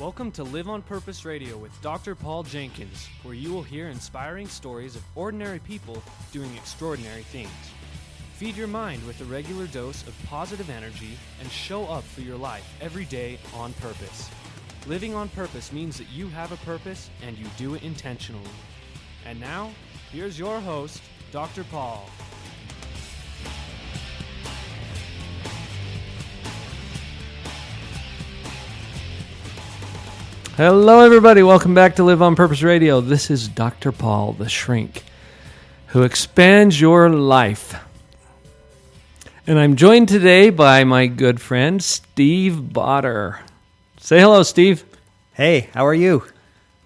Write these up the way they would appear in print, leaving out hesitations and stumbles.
Welcome to Live on Purpose Radio with Dr. Paul Jenkins, where you will hear inspiring stories of ordinary people doing extraordinary things. Feed your mind with a regular dose of positive energy and show up for your life every day on purpose. Living on purpose means that you have a purpose and you do it intentionally. And now, here's your host, Dr. Paul. Hello, everybody. Welcome back to Live on Purpose Radio. This is Dr. Paul, the shrink, who expands your life. And I'm joined today by my good friend, Steve Bauter. Say hello, Steve. Hey, how are you?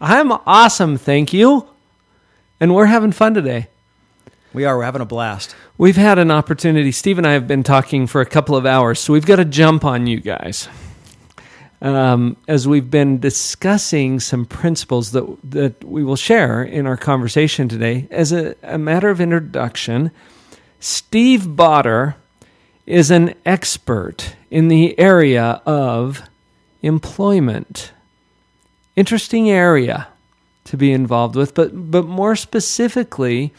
I'm awesome, thank you. And we're having fun today. We are. We're having a blast. We've had an opportunity. Steve and I have been talking for a couple of hours, so we've got to jump on you guys. As we've been discussing some principles that we will share in our conversation today. As a matter of introduction, Steve Bauter is an expert in the area of employment. Interesting area to be involved with, but more specifically,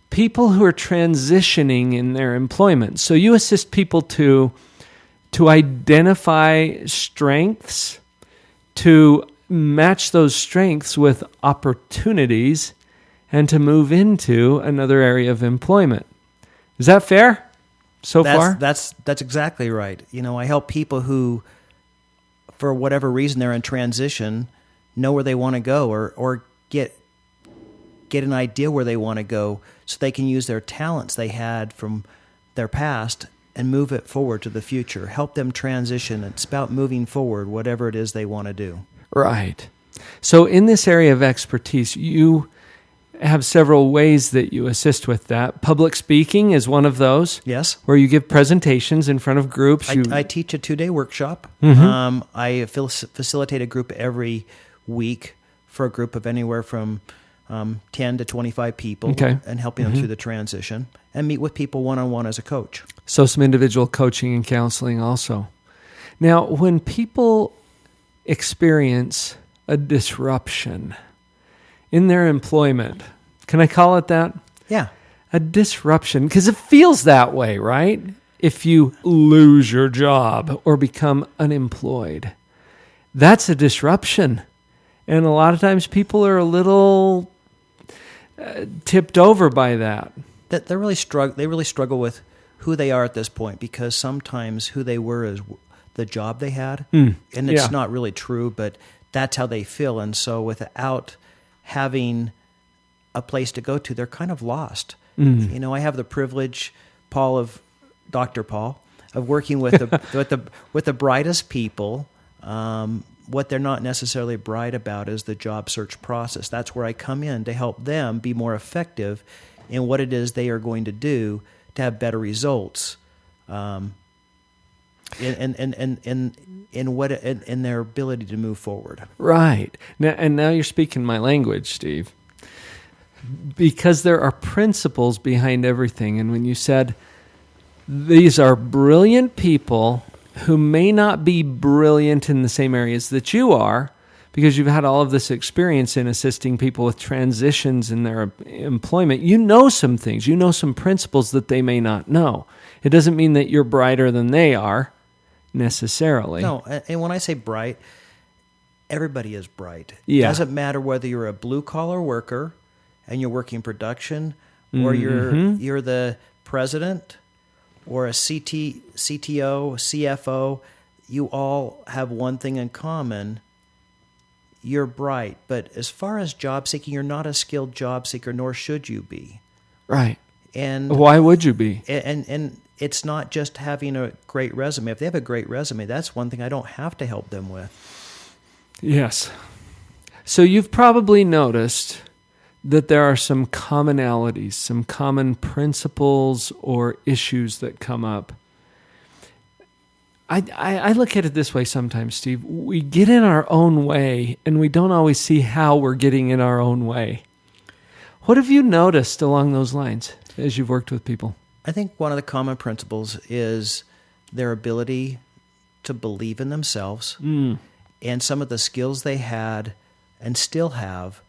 people who are transitioning in their employment. So you assist people to identify strengths, to match those strengths with opportunities, and to move into another area of employment. Is that fair so far? That's exactly right. You know, I help people who, for whatever reason they're in transition, know where they want to go or get an idea where they want to go so they can use their talents they had from their past and move it forward to the future. Help them transition. It's about moving forward, whatever it is they want to do. Right. So in this area of expertise, you have several ways that you assist with that. Public speaking is one of those. Yes. Where you give presentations in front of groups. I teach a 2-day workshop. Mm-hmm. I facilitate a group every week for a group of anywhere from 10 to 25 people, okay, and helping them through the transition, and meet with people one-on-one as a coach. So some individual coaching and counseling also. Now, when people experience a disruption in their employment, can I call it that? Yeah. A disruption, because it feels that way, right? If you lose your job or become unemployed, that's a disruption. And a lot of times people are a little tipped over by that. That they really struggle with who they are at this point, because sometimes who they were is the job they had, and it's not really true, but that's how they feel. And so without having a place to go to, they're kind of lost. You know, I have the privilege, Dr. Paul, of working with the brightest people. What they're not necessarily bright about is the job search process. That's where I come in to help them be more effective in what it is they are going to do to have better results, in their ability to move forward. Right. Now you're speaking my language, Steve, because there are principles behind everything. And when you said these are brilliant people who may not be brilliant in the same areas that you are, because you've had all of this experience in assisting people with transitions in their employment, you know some things, you know some principles that they may not know. It doesn't mean that you're brighter than they are, necessarily. No, and when I say bright, everybody is bright. Yeah. It doesn't matter whether you're a blue-collar worker and you're working production, or you're the president, or a CTO, CFO, you all have one thing in common. You're bright. But as far as job seeking, you're not a skilled job seeker, nor should you be. Right. And why would you be? And it's not just having a great resume. If they have a great resume, that's one thing I don't have to help them with. Yes. So you've probably noticed that there are some commonalities, some common principles or issues that come up. I look at it this way sometimes, Steve. We get in our own way, and we don't always see how we're getting in our own way. What have you noticed along those lines as you've worked with people? I think one of the common principles is their ability to believe in themselves and some of the skills they had and still have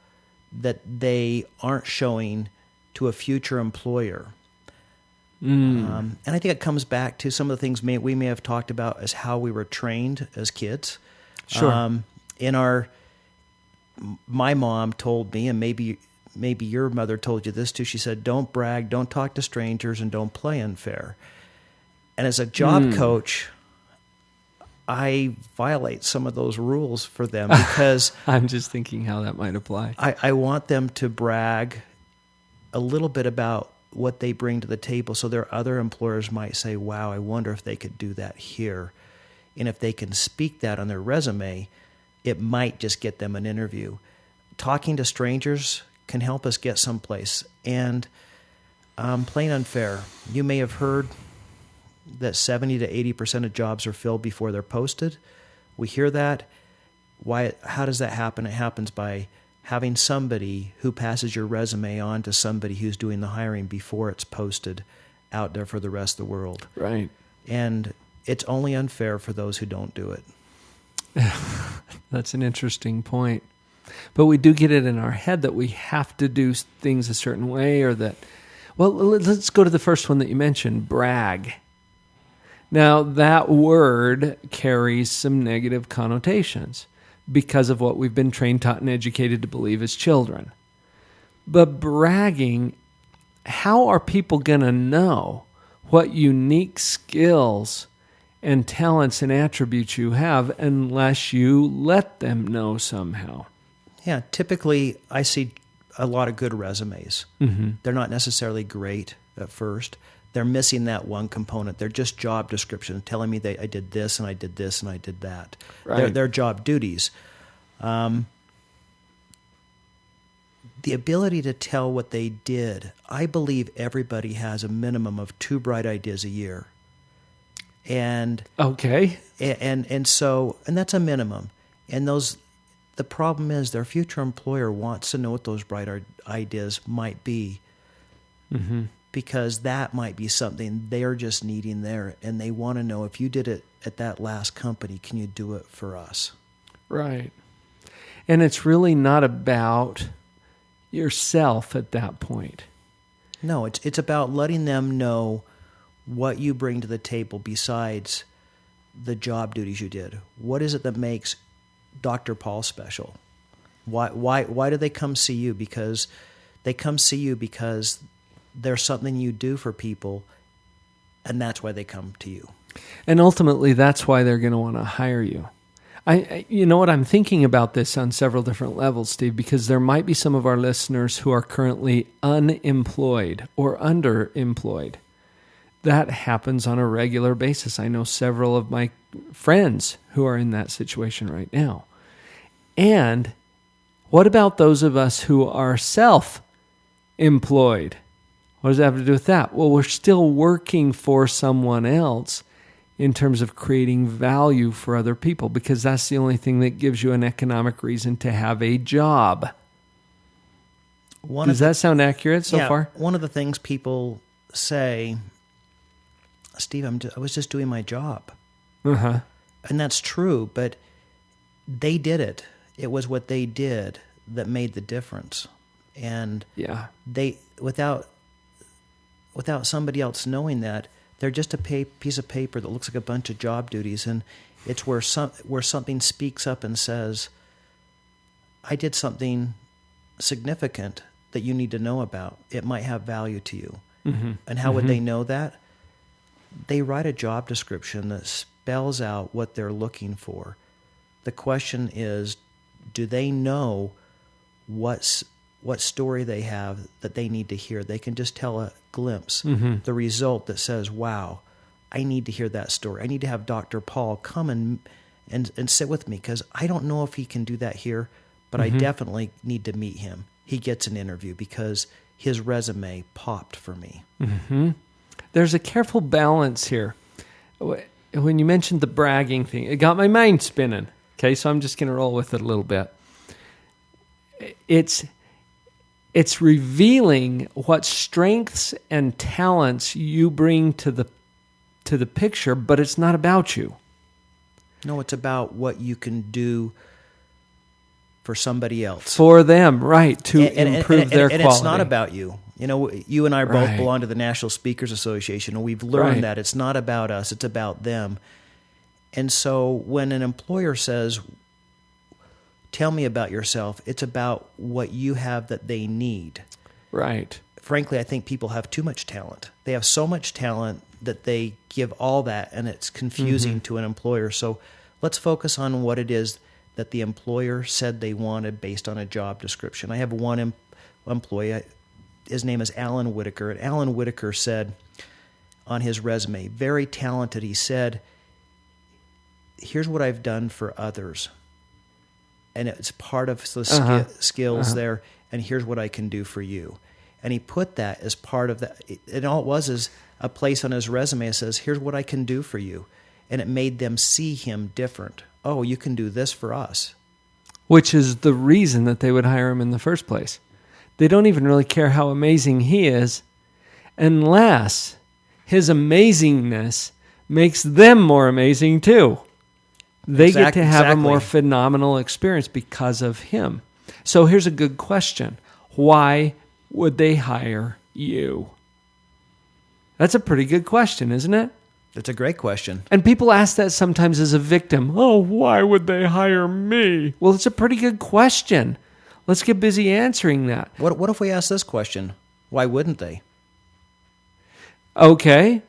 that they aren't showing to a future employer. And I think it comes back to some of the things we may have talked about as how we were trained as kids. Sure. My mom told me, and maybe your mother told you this too, she said, don't brag, don't talk to strangers, and don't play unfair. And as a job coach, I violate some of those rules for them because I'm just thinking how that might apply. I want them to brag a little bit about what they bring to the table so their other employers might say, wow, I wonder if they could do that here. And if they can speak that on their resume, it might just get them an interview. Talking to strangers can help us get someplace. And plain unfair, you may have heard that 70 to 80% of jobs are filled before they're posted. We hear that. How does that happen? It happens by having somebody who passes your resume on to somebody who's doing the hiring before it's posted out there for the rest of the world. Right. And it's only unfair for those who don't do it. That's an interesting point. But we do get it in our head that we have to do things a certain way, or that, well, let's go to the first one that you mentioned, brag. Now, that word carries some negative connotations because of what we've been trained, taught, and educated to believe as children. But bragging, how are people going to know what unique skills and talents and attributes you have unless you let them know somehow? Yeah, typically I see a lot of good resumes. Mm-hmm. They're not necessarily great at first. They're missing that one component. They're just job descriptions telling me I did this and I did this and I did that. Right. They're job duties. The ability to tell what they did, I believe everybody has a minimum of 2 bright ideas a year. And okay. And that's a minimum. And the problem is their future employer wants to know what those bright ideas might be. Mm-hmm. Because that might be something they're just needing there, and they want to know, if you did it at that last company, can you do it for us? Right. And it's really not about yourself at that point. No, it's about letting them know what you bring to the table besides the job duties you did. What is it that makes Dr. Paul special? Why do they come see you? Because they come see you because there's something you do for people, and that's why they come to you. And ultimately, that's why they're going to want to hire you. You know what, I'm thinking about this on several different levels, Steve, because there might be some of our listeners who are currently unemployed or underemployed. That happens on a regular basis. I know several of my friends who are in that situation right now. And what about those of us who are self-employed? What does that have to do with that? Well, we're still working for someone else in terms of creating value for other people, because that's the only thing that gives you an economic reason to have a job. Does that sound accurate so far? One of the things people say, Steve, I was just doing my job. Uh-huh. And that's true, but they did it. It was what they did that made the difference. And they, without somebody else knowing that, they're just a piece of paper that looks like a bunch of job duties, and it's where something speaks up and says, I did something significant that you need to know about. It might have value to you. Mm-hmm. And how would they know that? They write a job description that spells out what they're looking for. The question is, do they know what story they have that they need to hear? They can just tell a glimpse, the result that says, wow, I need to hear that story. I need to have Dr. Paul come and sit with me, because I don't know if he can do that here, but I definitely need to meet him. He gets an interview because his resume popped for me. Mm-hmm. There's a careful balance here. When you mentioned the bragging thing, it got my mind spinning. Okay, so I'm just going to roll with it a little bit. It's revealing what strengths and talents you bring to the picture, but it's not about you. No, it's about what you can do for somebody else. For them, right, to improve their quality. And it's not about you. You know, you and I both belong to the National Speakers Association, and we've learned that it's not about us, it's about them. And so when an employer says, tell me about yourself, it's about what you have that they need. Right. Frankly, I think people have too much talent. They have so much talent that they give all that, and it's confusing to an employer. So let's focus on what it is that the employer said they wanted based on a job description. I have one employee, his name is Alan Whitaker, and Alan Whitaker said on his resume, very talented, he said, here's what I've done for others. And it's part of the skills there, and here's what I can do for you. And he put that as part of that. And all it was is a place on his resume that says, here's what I can do for you. And it made them see him different. Oh, you can do this for us. Which is the reason that they would hire him in the first place. They don't even really care how amazing he is unless his amazingness makes them more amazing too. They get to have a more phenomenal experience because of him. So here's a good question. Why would they hire you? That's a pretty good question, isn't it? It's a great question. And people ask that sometimes as a victim. Oh, why would they hire me? Well, it's a pretty good question. Let's get busy answering that. What if we ask this question? Why wouldn't they? Okay.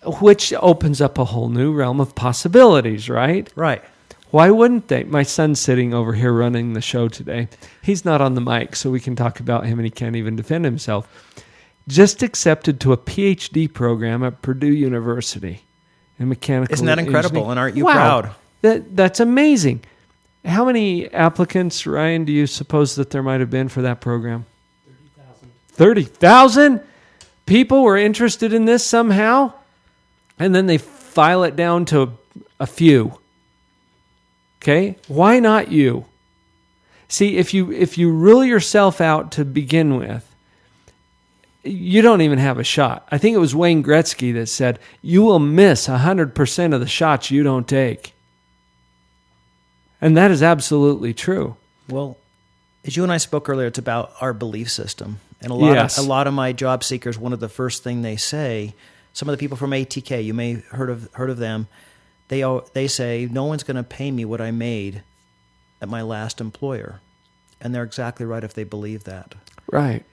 Which opens up a whole new realm of possibilities, right? Right. Why wouldn't they? My son's sitting over here running the show today. He's not on the mic, so we can talk about him, and he can't even defend himself. Just accepted to a PhD program at Purdue University in mechanical engineering. Isn't that incredible? And aren't you proud? That's amazing. How many applicants, Ryan, do you suppose that there might have been for that program? 30,000. 30,000? People were interested in this somehow? And then they file it down to a few. Okay? Why not you? See, if you rule yourself out to begin with, you don't even have a shot. I think it was Wayne Gretzky that said, you will miss 100% of the shots you don't take. And that is absolutely true. Well, as you and I spoke earlier, it's about our belief system. And a lot of my job seekers, one of the first thing they say, some of the people from ATK, you may heard of them, they say, no one's going to pay me what I made at my last employer. And they're exactly right if they believe that. Right.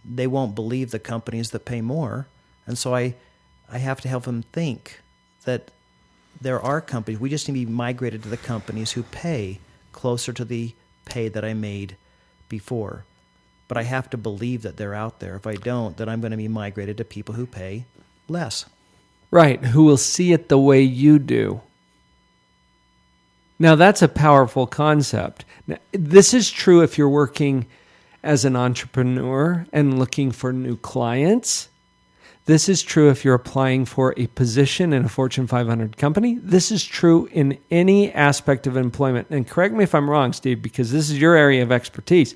They won't believe the companies that pay more. And so I have to help them think that there are companies. We just need to be migrated to the companies who pay closer to the pay that I made before. But I have to believe that they're out there. If I don't, then I'm going to be migrated to people who pay less. Right, who will see it the way you do. Now, that's a powerful concept. Now, this is true if you're working as an entrepreneur and looking for new clients. This is true if you're applying for a position in a Fortune 500 company. This is true in any aspect of employment. And correct me if I'm wrong, Steve, because this is your area of expertise.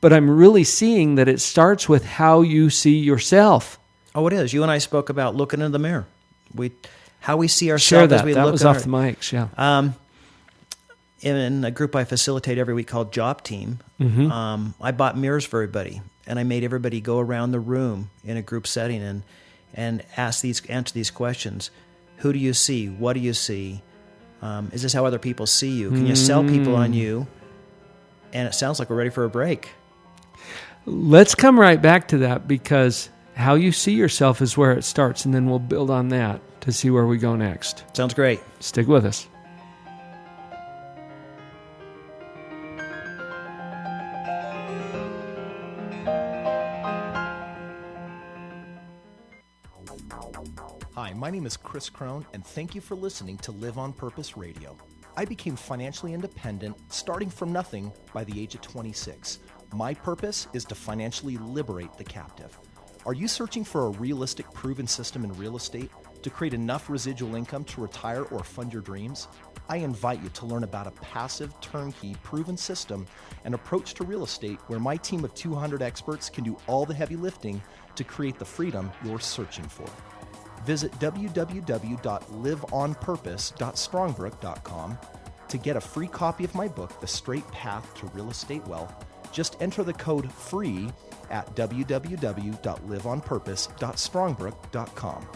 But I'm really seeing that it starts with how you see yourself. Oh, it is. You and I spoke about looking in the mirror. How we see ourselves. Share that. As we that look was off the mics, yeah. In a group I facilitate every week called Job Team, I bought mirrors for everybody, and I made everybody go around the room in a group setting and answer these questions. Who do you see? What do you see? Is this how other people see you? Can you sell people on you? And it sounds like we're ready for a break. Let's come right back to that, because how you see yourself is where it starts, and then we'll build on that to see where we go next. Sounds great. Stick with us. Hi, my name is Chris Crone, and thank you for listening to Live on Purpose Radio. I became financially independent, starting from nothing, by the age of 26. My purpose is to financially liberate the captive. Are you searching for a realistic, proven system in real estate to create enough residual income to retire or fund your dreams? I invite you to learn about a passive, turnkey, proven system and approach to real estate where my team of 200 experts can do all the heavy lifting to create the freedom you're searching for. Visit www.liveonpurpose.strongbrook.com to get a free copy of my book, The Straight Path to Real Estate Wealth. Just enter the code FREE at www.liveonpurpose.strongbrook.com.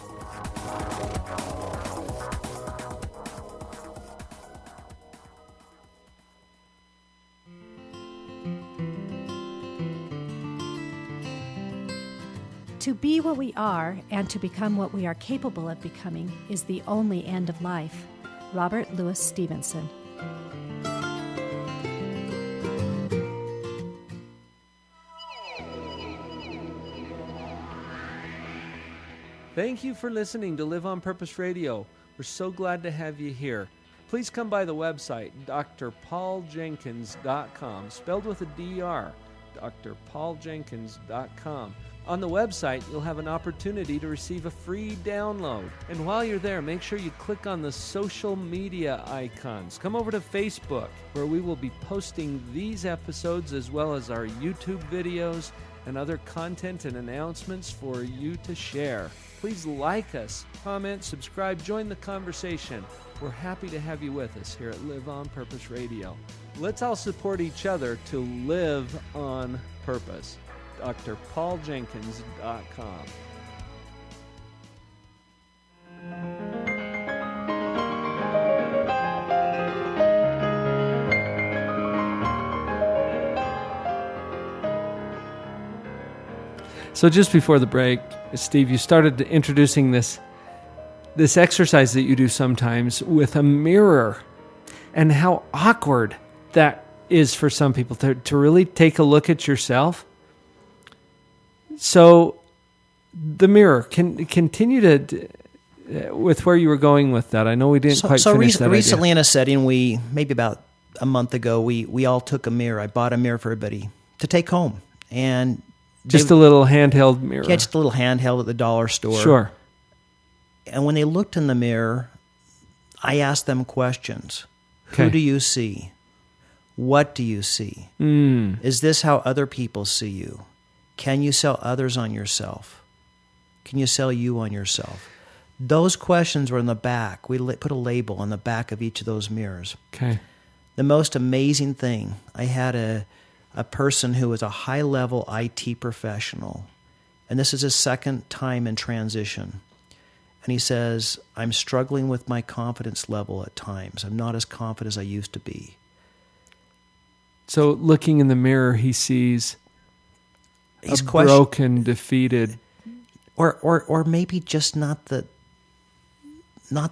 To be what we are and to become what we are capable of becoming is the only end of life. Robert Louis Stevenson. Thank you for listening to Live on Purpose Radio. We're so glad to have you here. Please come by the website, drpauljenkins.com, spelled with a D-R, drpauljenkins.com. On the website, you'll have an opportunity to receive a free download. And while you're there, make sure you click on the social media icons. Come over to Facebook, where we will be posting these episodes as well as our YouTube videos and other content and announcements for you to share. Please like us, comment, subscribe, join the conversation. We're happy to have you with us here at Live on Purpose Radio. Let's all support each other to live on purpose. drpauljenkins.com. So just before the break, Steve, you started introducing this exercise that you do sometimes with a mirror, and how awkward that is for some people to really take a look at yourself. So the mirror, continue to with where you were going with that. I know we didn't quite finish that recently idea. In a setting, maybe about a month ago, we all took a mirror. I bought a mirror for everybody to take home. And just a little handheld mirror. Yeah, just a little handheld at the dollar store. Sure. And when they looked in the mirror, I asked them questions. Okay. Who do you see? What do you see? Is this how other people see you? Can you sell others on yourself? Can you sell you on yourself? Those questions were in the back. We put a label on the back of each of those mirrors. Okay. The most amazing thing, I had a person who was a high-level IT professional, and this is his second time in transition. And he says, I'm struggling with my confidence level at times. I'm not as confident as I used to be. So looking in the mirror, he sees He's broken, defeated, or maybe just not the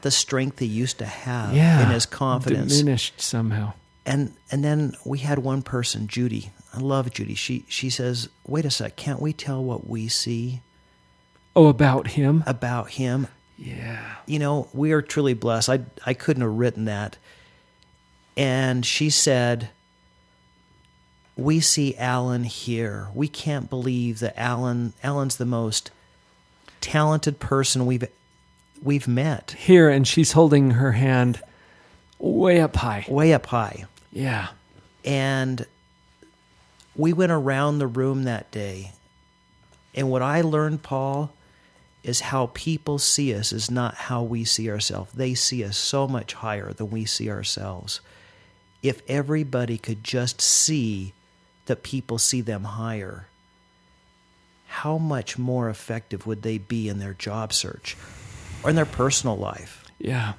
strength he used to have in his confidence. Diminished somehow. And then we had one person, Judy. I love Judy. She says, wait a sec, can't we tell what we see? Oh, about him? About him. Yeah. You know, we are truly blessed. I couldn't have written that. And she said, we see Alan here. We can't believe that Alan's the most talented person we've met. Here, and she's holding her hand way up high. Way up high. Yeah. And we went around the room that day. And what I learned, Paul, is how people see us is not how we see ourselves. They see us so much higher than we see ourselves. If everybody could just see that people see them higher, how much more effective would they be in their job search or in their personal life? Yeah.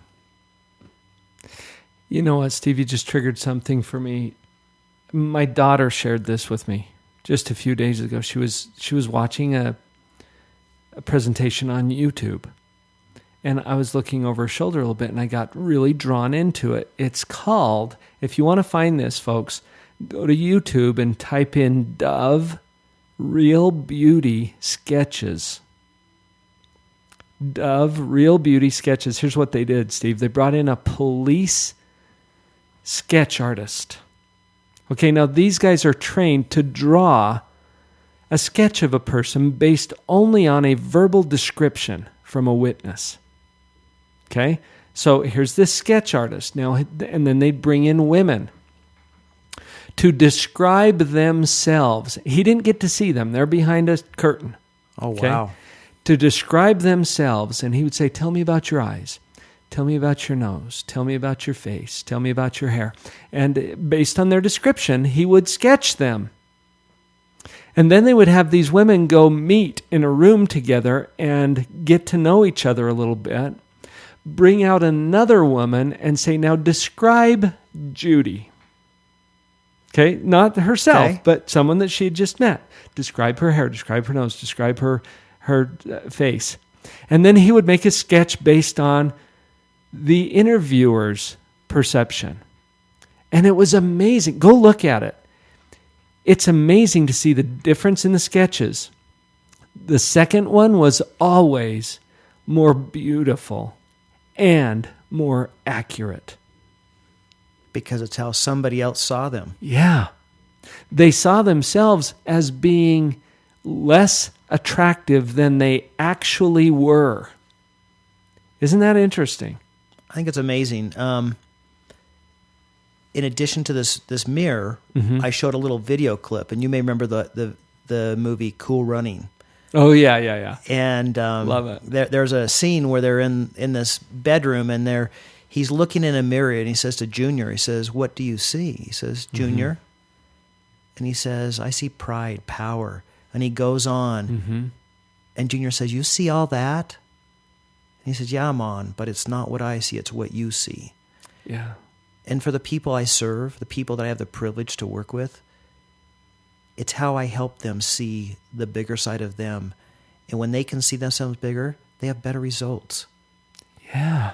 You know what, Steve, you just triggered something for me. My daughter shared this with me just a few days ago. She was watching a presentation on YouTube, and I was looking over her shoulder a little bit, and I got really drawn into it. It's called, if you want to find this, folks, go to YouTube and type in Dove Real Beauty Sketches. Dove Real Beauty Sketches. Here's what they did, Steve. They brought in a police sketch artist. Okay, now these guys are trained to draw a sketch of a person based only on a verbal description from a witness. Okay, so here's this sketch artist now, and then they'd bring in women to describe themselves. He didn't get to see them. They're behind a curtain. Oh, okay? wow. to describe themselves, and he would say, tell me about your eyes. Tell me about your nose. Tell me about your face. Tell me about your hair. And based on their description, he would sketch them. And then they would have these women go meet in a room together and get to know each other a little bit, bring out another woman and say, now describe Judy. Okay, not herself, Okay. but someone that she had just met. Describe her hair, describe her nose, describe her face. And then he would make a sketch based on the interviewer's perception. And it was amazing. Go look at it. It's amazing to see the difference in the sketches. The second one was always more beautiful and more accurate. Because it's how somebody else saw them. Yeah. They saw themselves as being less attractive than they actually were. Isn't that interesting? I think it's amazing. In addition to this mirror, I showed a little video clip, and you may remember the movie Cool Running. Oh, yeah. And Love it. There's a scene where they're in this bedroom, and he's looking in a mirror, and he says to Junior, he says, "What do you see?" He says, "Junior." And he says, "I see pride, power." And he goes on, and Junior says, "You see all that?" And he says, "Yeah, Mom, but it's not what I see, it's what you see." Yeah. And for the people I serve, the people that I have the privilege to work with, it's how I help them see the bigger side of them. And when they can see themselves bigger, they have better results. Yeah.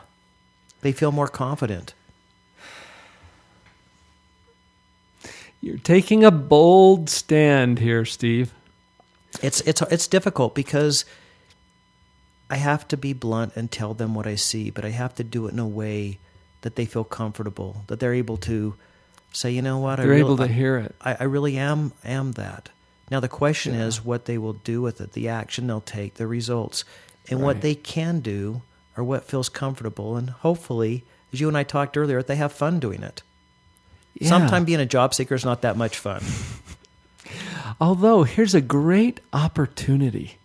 They feel more confident. You're taking a bold stand here, Steve. It's difficult because I have to be blunt and tell them what I see, but I have to do it in a way that they feel comfortable, that they're able to say, you know what, They're able to hear it. I really am that. Now the question is what they will do with it, the action they'll take, the results, and what they can do or what feels comfortable. And hopefully, as you and I talked earlier, they have fun doing it. Yeah. Sometimes being a job seeker is not that much fun. Although, here's a great opportunity.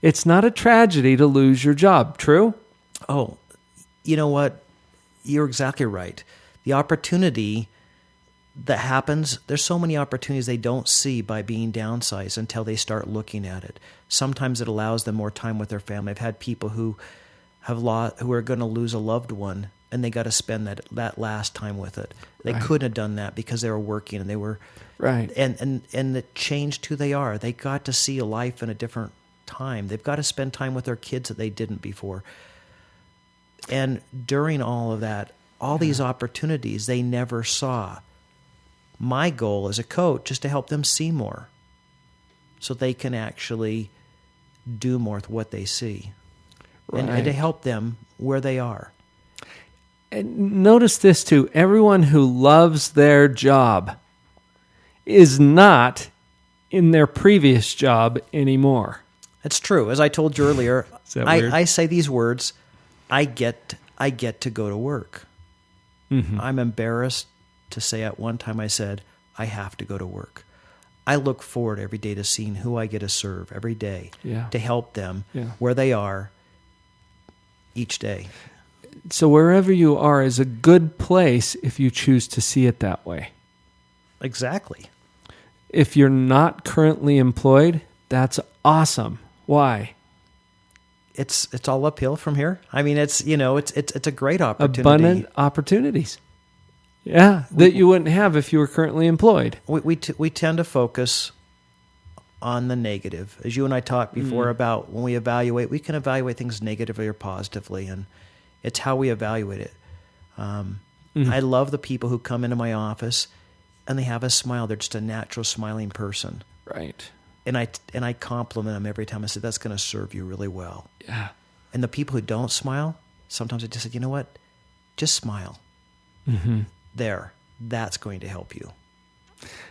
It's not a tragedy to lose your job, true? Oh, you know what? You're exactly right. The opportunity that happens, there's so many opportunities they don't see by being downsized until they start looking at it. Sometimes it allows them more time with their family. I've had people who are going to lose a loved one, and they got to spend that last time with it. They couldn't have done that because they were working and they were right. And it changed who they are. They got to see a life in a different time. They've got to spend time with their kids that they didn't before. And during all of that, all these opportunities they never saw. My goal as a coach is to help them see more so they can actually do more with what they see. Right. And to help them where they are. And notice this too. Everyone who loves their job is not in their previous job anymore. It's true. As I told you earlier, Is that weird? I say these words, I get to go to work. I'm embarrassed to say at one time I said, I have to go to work. I look forward every day to seeing who I get to serve every day to help them where they are each day. So wherever you are is a good place if you choose to see it that way. Exactly. If you're not currently employed, that's awesome. Why? It's all uphill from here. I mean, it's a great opportunity. Abundant opportunities. Yeah, that you wouldn't have if you were currently employed. We tend to focus on the negative. As you and I talked before about when we evaluate, we can evaluate things negatively or positively, and it's how we evaluate it. I love the people who come into my office and they have a smile. They're just a natural smiling person. Right. And I compliment them every time. I say, that's going to serve you really well. Yeah. And the people who don't smile, sometimes I just say, you know what? Just smile. There. That's going to help you.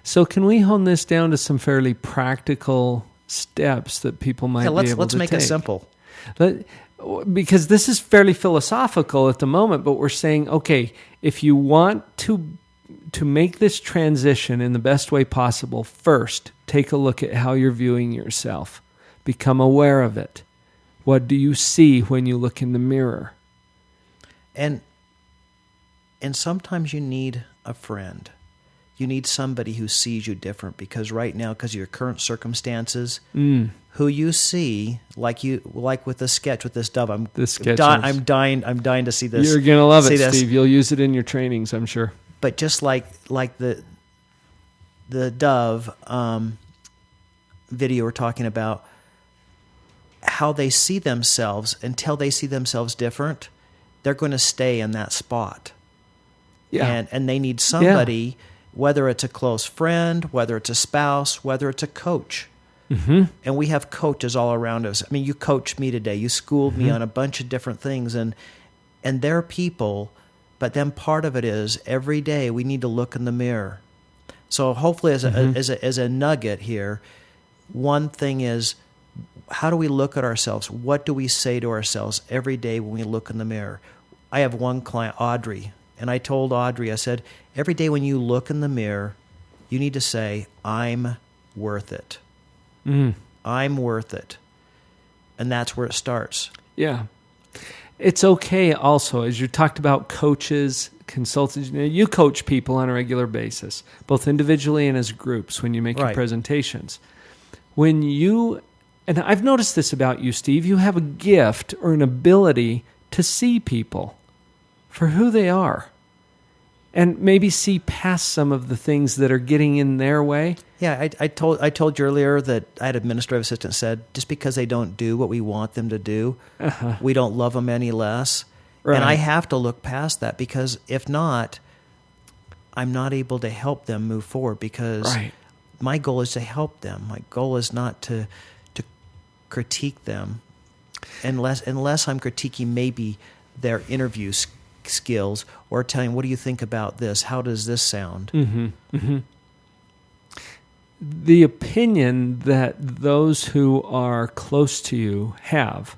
So can we hone this down to some fairly practical steps that people might be able to take? Let's make it simple. Because this is fairly philosophical at the moment, but we're saying, okay, if you want to make this transition in the best way possible, first, take a look at how you're viewing yourself. Become aware of it. What do you see when you look in the mirror? And sometimes you need a friend. You need somebody who sees you different, because right now, because of your current circumstances, who you see, like with the sketch with this dove, I'm dying to see this. You're gonna love it, Steve. You'll use it in your trainings, I'm sure. But just like the dove video we're talking about, how they see themselves, until they see themselves different, they're going to stay in that spot. Yeah. And they need somebody, whether it's a close friend, whether it's a spouse, whether it's a coach. Mm-hmm. And we have coaches all around us. I mean, you coached me today. You schooled me on a bunch of different things. And they're people, but then part of it is every day we need to look in the mirror. So hopefully as a nugget here, one thing is, how do we look at ourselves? What do we say to ourselves every day when we look in the mirror? I have one client, Audrey, and I told Audrey, I said, every day when you look in the mirror, you need to say, I'm worth it. I'm worth it. And that's where it starts. Yeah. It's okay also, as you talked about coaches, consultants, you coach people on a regular basis, both individually and as groups when you make your presentations. When you, and I've noticed this about you, Steve, you have a gift or an ability to see people for who they are and maybe see past some of the things that are getting in their way. Yeah, I told you earlier that I had an administrative assistant said, just because they don't do what we want them to do, we don't love them any less. Right. And I have to look past that, because if not, I'm not able to help them move forward, because my goal is to help them. My goal is not to critique them, unless I'm critiquing maybe their interview skills or telling, what do you think about this? How does this sound? The opinion that those who are close to you have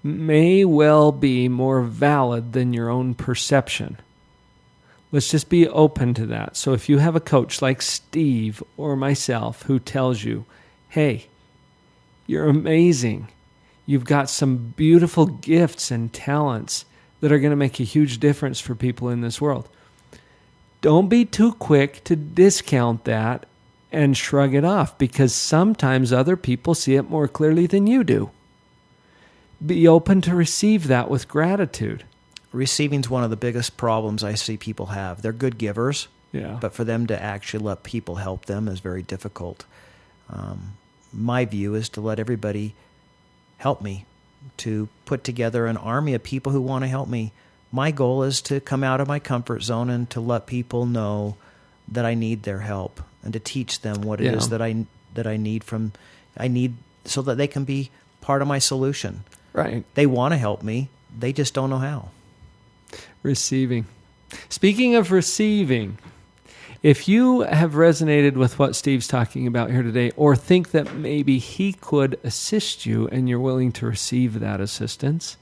may well be more valid than your own perception. Let's just be open to that. So if you have a coach like Steve or myself who tells you, hey, you're amazing, you've got some beautiful gifts and talents that are going to make a huge difference for people in this world, don't be too quick to discount that and shrug it off, because sometimes other people see it more clearly than you do. Be open to receive that with gratitude. Receiving is one of the biggest problems I see people have. They're good givers, but for them to actually let people help them is very difficult. My view is to let everybody help me, to put together an army of people who want to help me. My goal is to come out of my comfort zone and to let people know that I need their help, and to teach them what it is that I need so that they can be part of my solution. Right. They want to help me. They just don't know how. Receiving. Speaking of receiving, if you have resonated with what Steve's talking about here today, or think that maybe he could assist you and you're willing to receive that assistance,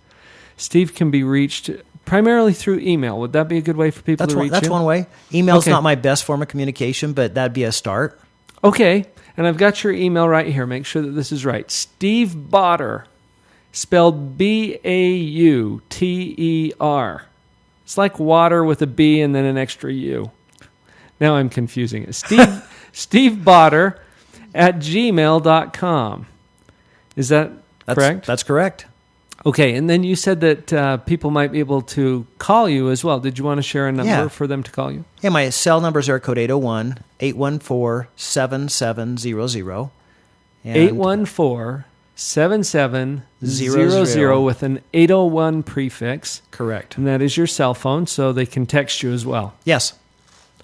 Steve can be reached primarily through email. Would that be a good way for people to reach you? That's one way. Email's not my best form of communication, but that'd be a start. Okay. And I've got your email right here. Make sure that this is right. Steve Bauter, spelled B-A-U-T-E-R. It's like water with a B and then an extra U. Now I'm confusing it. Steve Bauter at gmail.com. Is that correct? That's correct. Okay, and then you said that people might be able to call you as well. Did you want to share a number for them to call you? Yeah, my cell numbers are code 801-814-7700. 814-7700 with an 801 prefix. Correct. And that is your cell phone, so they can text you as well. Yes.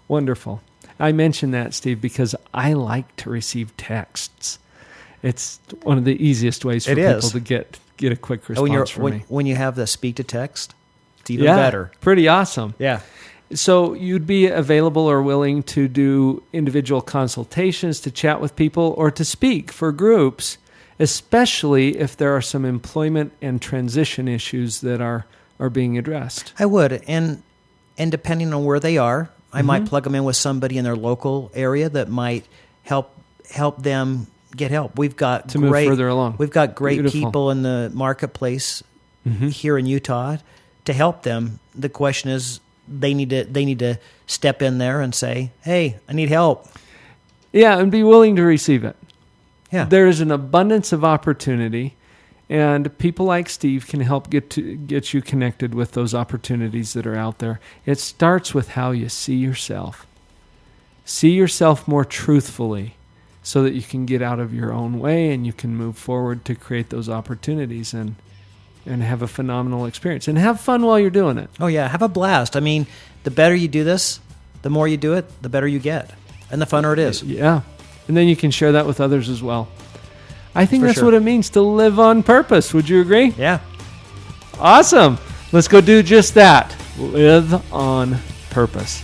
Wonderful. I mentioned that, Steve, because I like to receive texts. It's one of the easiest ways for people to get a quick response from me. When you have the speak to text, it's even better. Pretty awesome. Yeah. So you'd be available or willing to do individual consultations, to chat with people, or to speak for groups, especially if there are some employment and transition issues that are being addressed. I would. And depending on where they are, I might plug them in with somebody in their local area that might help them get help. We've got to move further along. We've got great Beautiful. people in the marketplace here in Utah to help them. The question is, they need to step in there and say, "Hey, I need help." Yeah, and be willing to receive it. Yeah, there is an abundance of opportunity, and people like Steve can help get you connected with those opportunities that are out there. It starts with how you see yourself. See yourself more truthfully, so that you can get out of your own way and you can move forward to create those opportunities and have a phenomenal experience. And have fun while you're doing it. Oh, yeah. Have a blast. I mean, the better you do this, the more you do it, the better you get. And the funner it is. Yeah. And then you can share that with others as well. I think that's sure. what it means to live on purpose. Would you agree? Yeah. Awesome. Let's go do just that. Live on purpose.